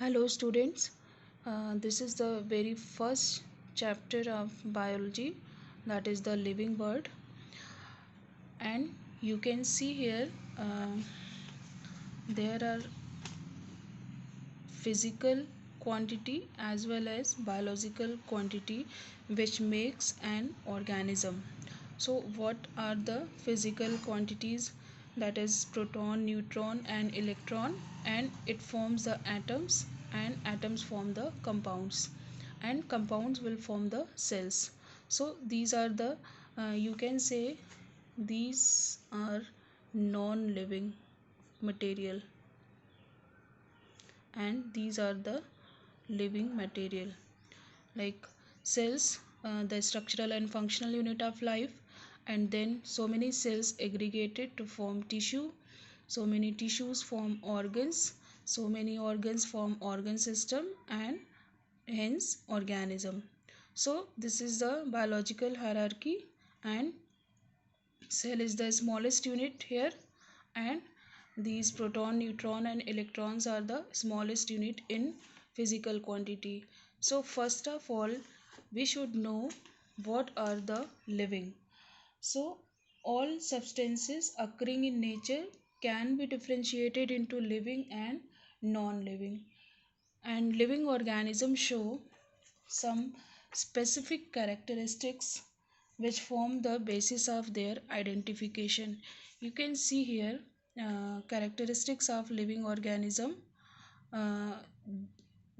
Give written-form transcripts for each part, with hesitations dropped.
Hello, students. This is the very first chapter of biology, that is the living world, and you can see here uh, there are physical quantity as well as biological quantity which makes an organism. So, what are the physical quantities? That is proton, neutron, and electron, and it forms the atoms, and atoms form the compounds, and compounds will form the cells. So, these are the you can say these are non living material, and these are the living material like cells, the structural and functional unit of life, and then so many cells aggregated to form tissue, so many tissues form organs, so many organs form organ system, and hence organism. So this is the biological hierarchy, and cell is the smallest unit here, and these proton, neutron, and electrons are the smallest unit in physical quantity. So first of all, we should know what are the living. So all substances occurring in nature can be differentiated into living and non-living, and living organisms show some specific characteristics which form the basis of their identification. You can see here characteristics of living organism: uh,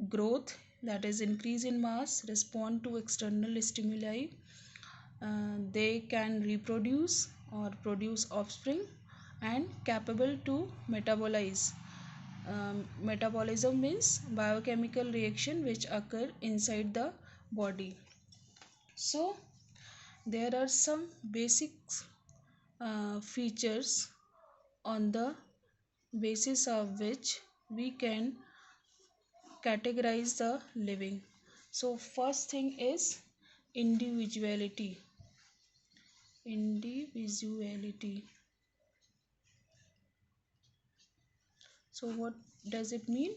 growth, that is increase in mass, respond to external stimuli, they can reproduce or produce offspring, and capable to metabolize. Metabolism means biochemical reaction which occur inside the body. So there are some basic features on the basis of which we can categorize the living. So first thing is individuality. Individuality. So what does it mean?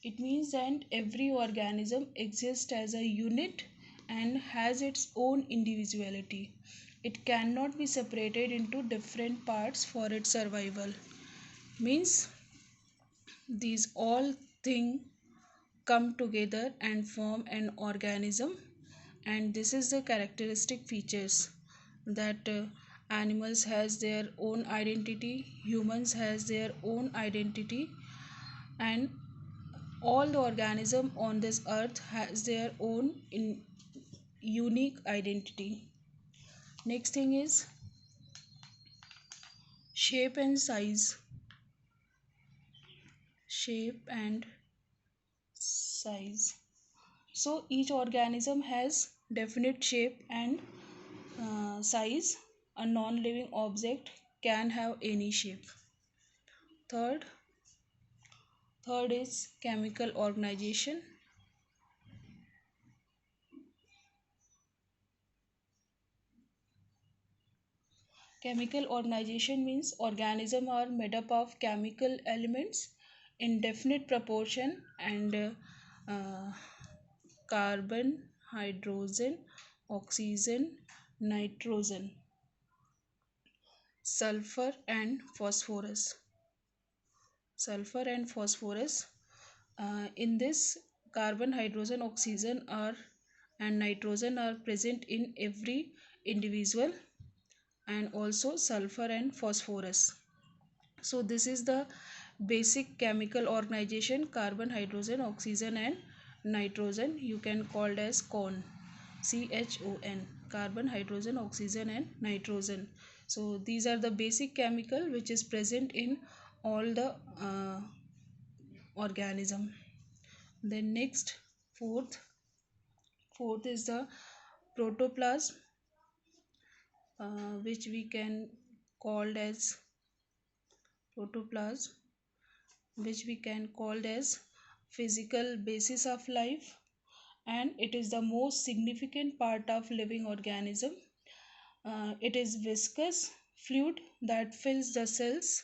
It means that every organism exists as a unit and has its own individuality. It cannot be separated into different parts for its survival. Means these all things come together and form an organism, and this is the characteristic features that animals has their own identity, humans has their own identity, and all the organism on this earth has their own unique identity. Next thing is shape and size. Shape and size. So each organism has definite shape and size. A non-living object can have any shape. Third, third is chemical organization. Chemical organization means organisms are made up of chemical elements in definite proportion, and uh, carbon, hydrogen, oxygen, nitrogen, sulfur, and phosphorus. Sulfur and phosphorus. In this, carbon, hydrogen, oxygen are and nitrogen are present in every individual, and also sulfur and phosphorus. So this is the basic chemical organization: carbon, hydrogen, oxygen, and nitrogen. You can call it as CON. CHON. Carbon, hydrogen, oxygen, and nitrogen. So these are the basic chemical which is present in all the organism. Then next, fourth is the protoplasm, which we can called as protoplasm, which we can called as physical basis of life, and it is the most significant part of living organism. It is viscous fluid that fills the cells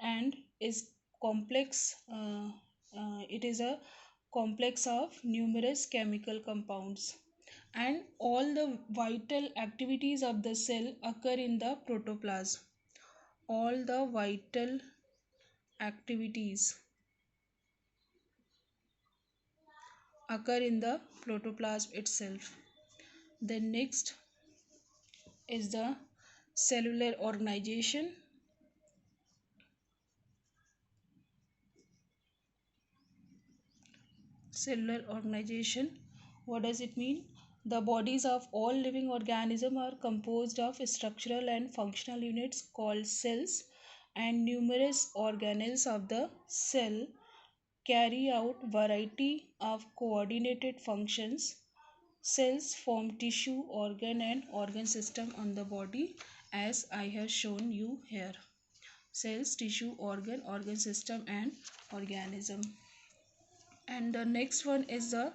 and is complex it is a complex of numerous chemical compounds, and all the vital activities of the cell occur in the protoplasm. All the vital activities occur in the protoplasm itself. Then next is the cellular organization. Cellular organization, what does it mean? The bodies of all living organisms are composed of structural and functional units called cells, and numerous organelles of the cell carry out variety of coordinated functions. Cells form tissue, organ and organ system on the body, as I have shown you here. Cells, tissue, organ system and organism. And the next one is the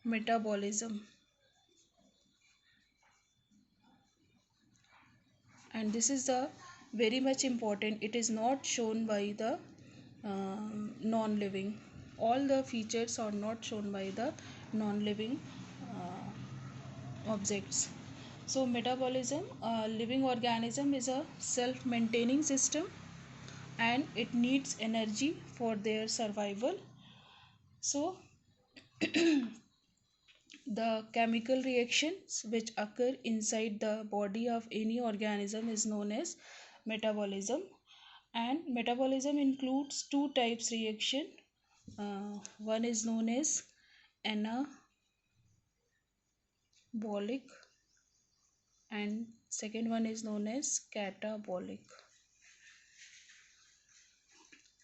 metabolism, and this is the very much important. It is not shown by the non-living. All the features are not shown by the non-living objects. So metabolism, living organism is a self-maintaining system, and it needs energy for their survival. So the chemical reactions which occur inside the body of any organism is known as metabolism. And metabolism includes two types reaction. One is known as anabolic, and second one is known as catabolic.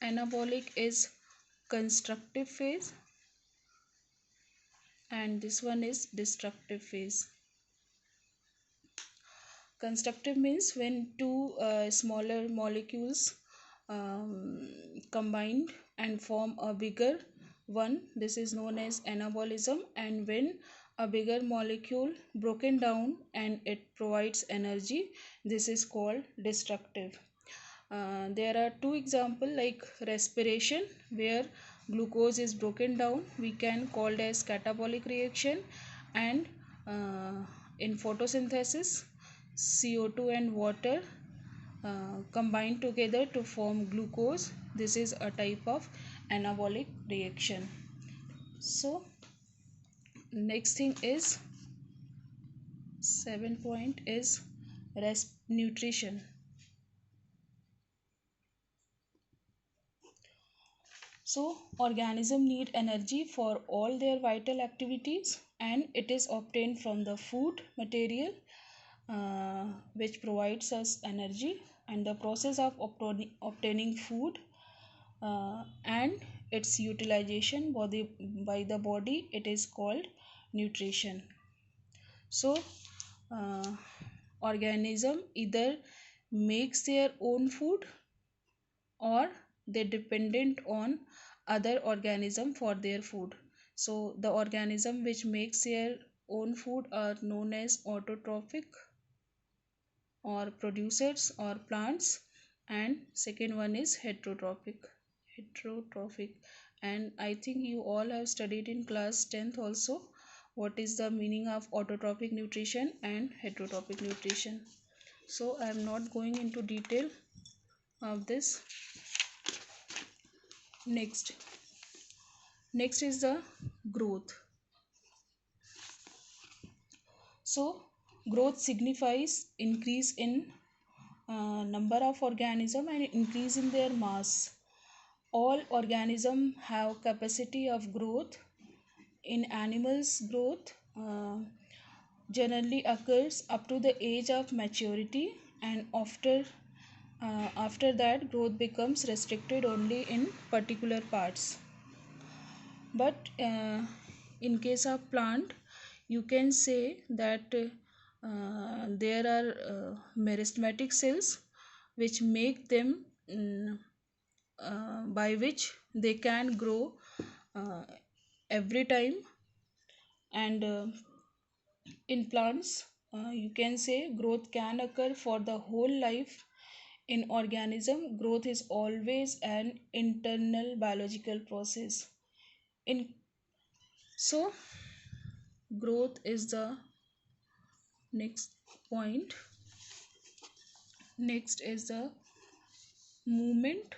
Anabolic is constructive phase, and this one is destructive phase. Constructive means when two smaller molecules combined and form a bigger one, this is known as anabolism. And when a bigger molecule broken down and it provides energy, this is called destructive. There are two examples, like respiration, where glucose is broken down, we can called as catabolic reaction. And in photosynthesis, CO2 and water combine together to form glucose. This is a type of anabolic reaction. So next thing is 7 point is nutrition. So organisms need energy for all their vital activities, and it is obtained from the food material which provides us energy. And the process of obtaining food and its utilization by the body, it is called nutrition. So organism either makes their own food, or they dependent on other organism for their food. So the organism which makes their own food are known as autotrophic, or producers, or plants. And second one is heterotrophic. And I think you all have studied in class 10th also what is the meaning of autotrophic nutrition and heterotrophic nutrition. So I am not going into detail of this. Next is the growth. So growth signifies increase in number of organism and increase in their mass. All organisms have capacity of growth. In animals, growth generally occurs up to the age of maturity, and after that growth becomes restricted only in particular parts. But in case of plant, you can say that there are meristematic cells which make them by which they can grow every time. And in plants, you can say growth can occur for the whole life In organism, growth is always an internal biological process. In so growth is the next point. Next is the movement.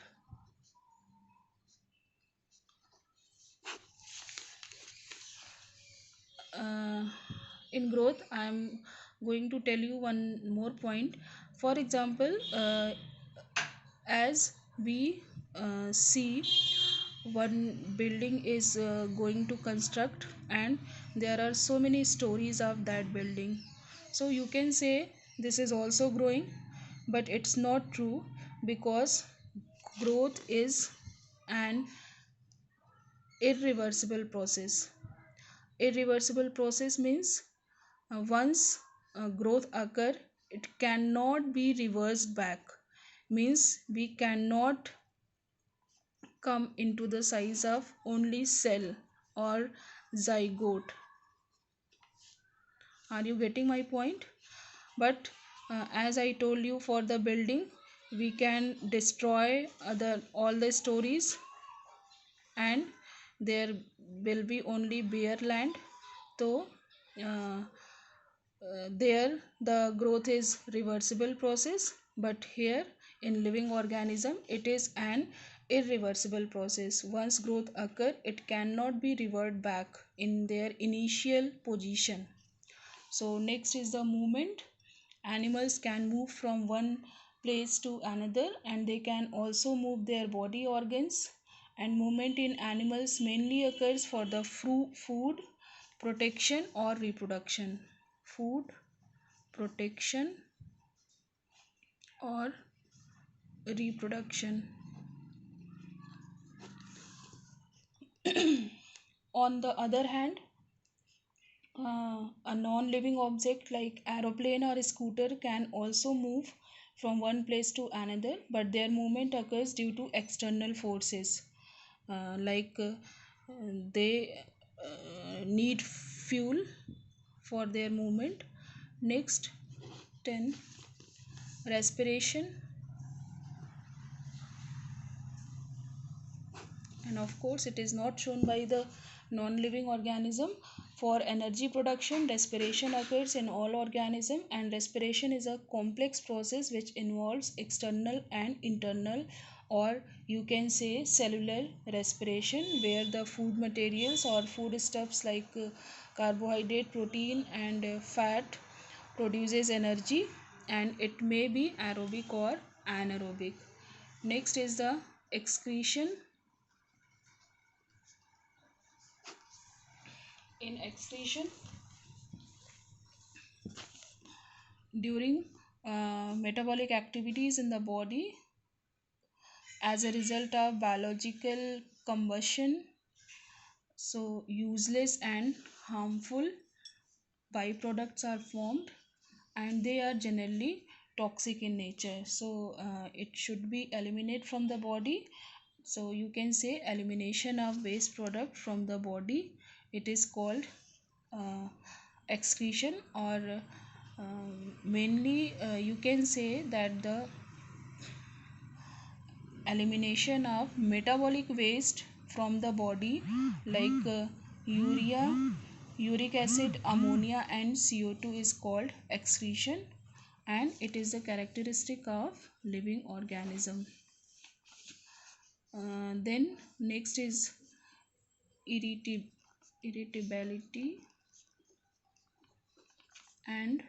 uh, in growth, I am going to tell you one more point. For example, as we see, one building is going to construct, and there are so many stories of that building, so you can say this is also growing, but it's not true, because growth is an irreversible process. Irreversible process means once growth occur, it cannot be reversed back, means we cannot come into the size of only cell or zygote. Are you getting my point? But as I told you, for the building, we can destroy other all the stories, and there will be only bare land. So uh, there the growth is reversible process, but here in living organism it is an irreversible process. Once growth occur, it cannot be revert back in their initial position. So next is the movement. Animals can move from one place to another, and they can also move their body organs. And movement in animals mainly occurs for the food, protection, or reproduction. Food, protection, or reproduction. On the other hand, a non-living object like aeroplane or scooter can also move from one place to another, but their movement occurs due to external forces, like they need fuel for their movement. Next, 10, respiration. And of course it is not shown by the non-living organism. For energy production, respiration occurs in all organism, and respiration is a complex process which involves external and internal, or you can say cellular respiration, where the food materials or foodstuffs like carbohydrate, protein, and fat produces energy, and it may be aerobic or anaerobic. Next is the excretion. In excretion, during metabolic activities in the body, as a result of biological combustion, so useless and harmful byproducts are formed, and they are generally toxic in nature, so it should be eliminated from the body. So you can say elimination of waste product from the body, it is called uh, excretion, or mainly you can say that the elimination of metabolic waste from the body, like urea, uric acid, ammonia, and CO2 is called excretion, and it is the characteristic of living organism. Then next is irritability and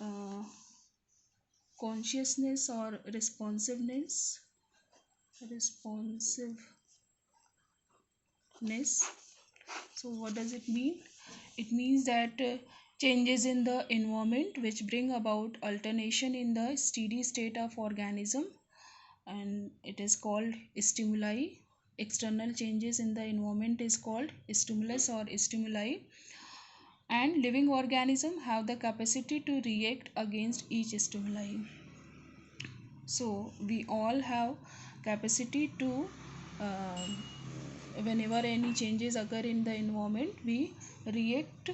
uh, consciousness or responsiveness. So what does it mean? It means that changes in the environment which bring about alternation in the steady state of organism, and it is called stimuli. External changes in the environment is called stimulus or stimuli, and living organism have the capacity to react against each stimuli. So we all have capacity to whenever any changes occur in the environment, we react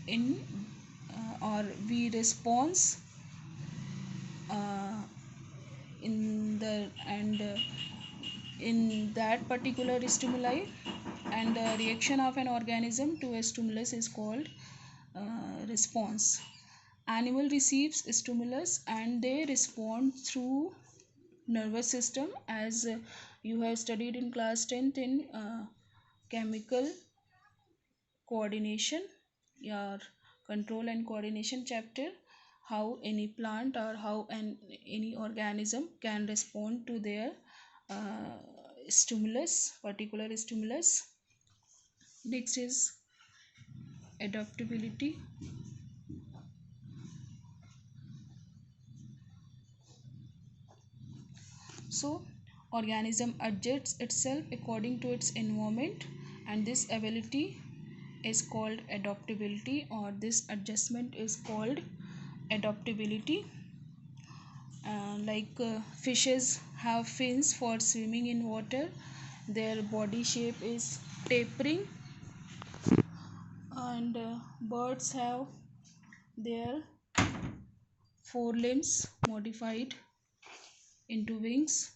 in or we respond uh, in the and in that particular stimuli, and the reaction of an organism to a stimulus is called response. Animal receives stimulus and they respond through nervous system, as you have studied in class 10th in chemical coordination, your control and coordination chapter, how any plant or how any organism can respond to their uh, particular stimulus. Next is adaptability. So organism adjusts itself according to its environment, and this ability is called adaptability, or this adjustment is called adaptability. Fishes have fins for swimming in water, their body shape is tapering, and birds have their forelimbs modified into wings,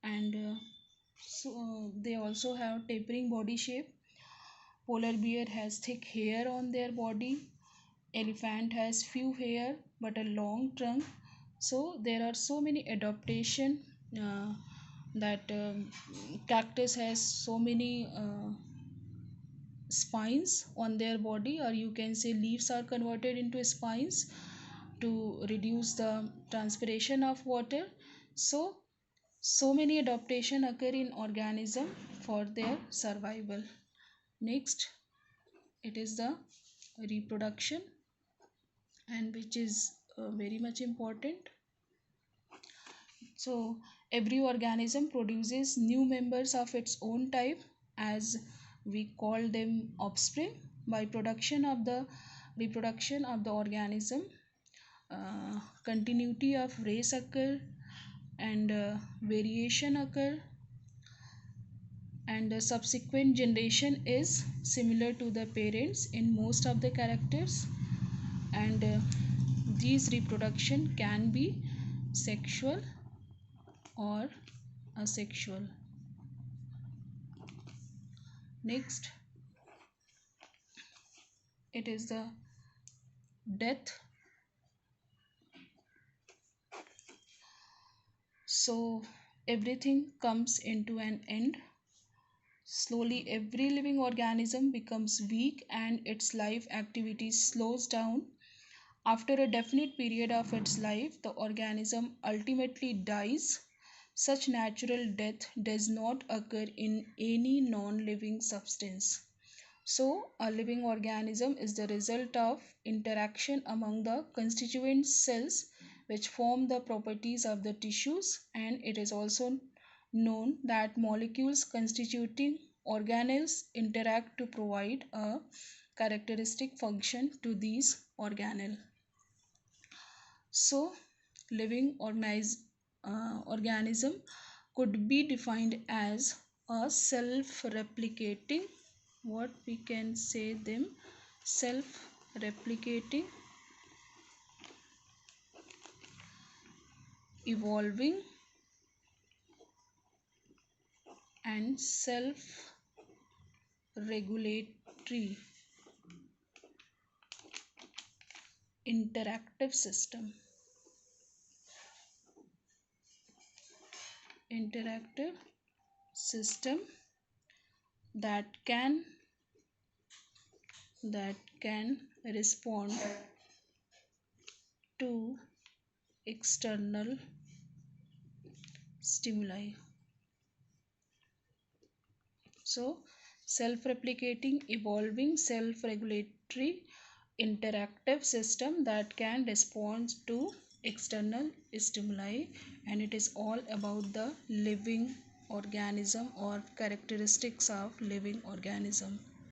and they also have tapering body shape. Polar bear has thick hair on their body. Elephant has few hair but a long trunk. So there are so many adaptation, that cactus has so many spines on their body, or you can say leaves are converted into spines to reduce the transpiration of water. So many adaptation occur in organism for their survival. Next, it is the reproduction, and which is very much important. So every organism produces new members of its own type, as we call them offspring. By production of the reproduction of the organism, continuity of race occur, and variation occur, and the subsequent generation is similar to the parents in most of the characters, and these reproduction can be sexual or asexual. Next, it is the death. So everything comes into an end. Slowly every living organism becomes weak and its life activity slows down. After a definite period of its life, the organism ultimately dies. Such natural death does not occur in any non living substance. So, a living organism is the result of interaction among the constituent cells which form the properties of the tissues, and it is also known that molecules constituting organelles interact to provide a characteristic function to these organelles. So, living organism could be defined as a self-replicating, what we can say them, self-replicating, evolving, and self-regulatory interactive system. Interactive system that can respond to external stimuli. So, self-replicating, evolving, self-regulatory interactive system that can respond to external stimuli, and it is all about the living organism or characteristics of living organism.